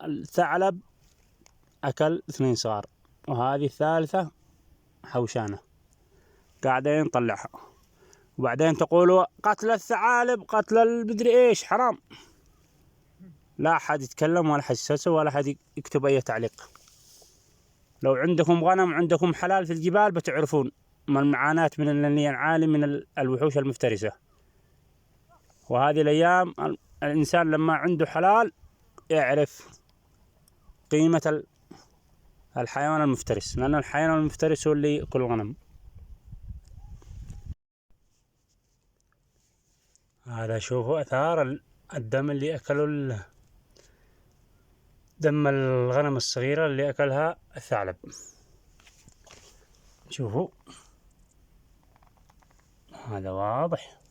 الثعلب أكل 2 صغار، وهذه الثالثة حوشانة قاعدين نطلعها. وبعدين تقولوا قتل الثعالب، قتل المدري ايش، حرام. لا أحد يتكلم ولا أحد يستفسر ولا أحد يكتب أي تعليق. لو عندكم غنم عندكم حلال في الجبال بتعرفون ما المعاناة من اللي ينعاني من الوحوش المفترسة. وهذه الأيام الإنسان لما عنده حلال يعرف قيمة الحيوان المفترس، لأن الحيوان المفترس هو اللي يأكل الغنم. هذا شوفوا أثار الدم اللي أكلوا، دم الغنم الصغيرة اللي أكلها الثعلب. شوفوا هذا واضح،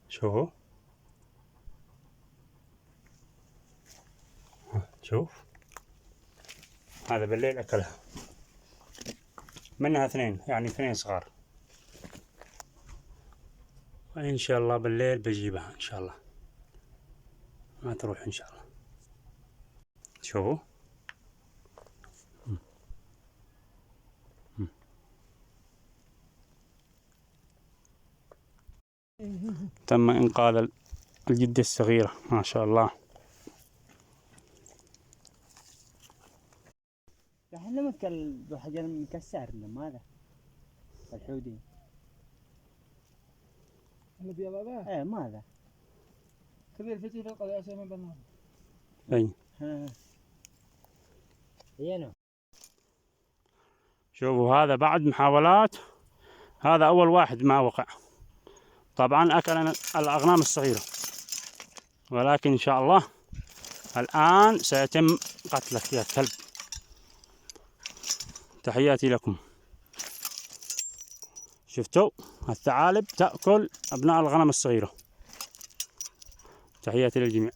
شوفوا شوف هذا بالليل أكلها، منها 2 يعني 2 صغار. وإن شاء الله بالليل بجيبها إن شاء الله، ما تروح إن شاء الله. شوفوا تم إنقاذ الجدة الصغيرة ما شاء الله. احنا مكل بحجر مكسر ماذا الحودي اللي بيضاء ايه ماذا كبير فتي في القضاء سيما بناه. أي اينا شوفوا هذا بعد محاولات، هذا أول واحد ما وقع. طبعا أكل الأغنام الصغيرة، ولكن إن شاء الله الآن سيتم قتلك يا كلب. تحياتي لكم. شفتوا الثعالب تأكل أبناء الغنم الصغيرة. تحياتي للجميع.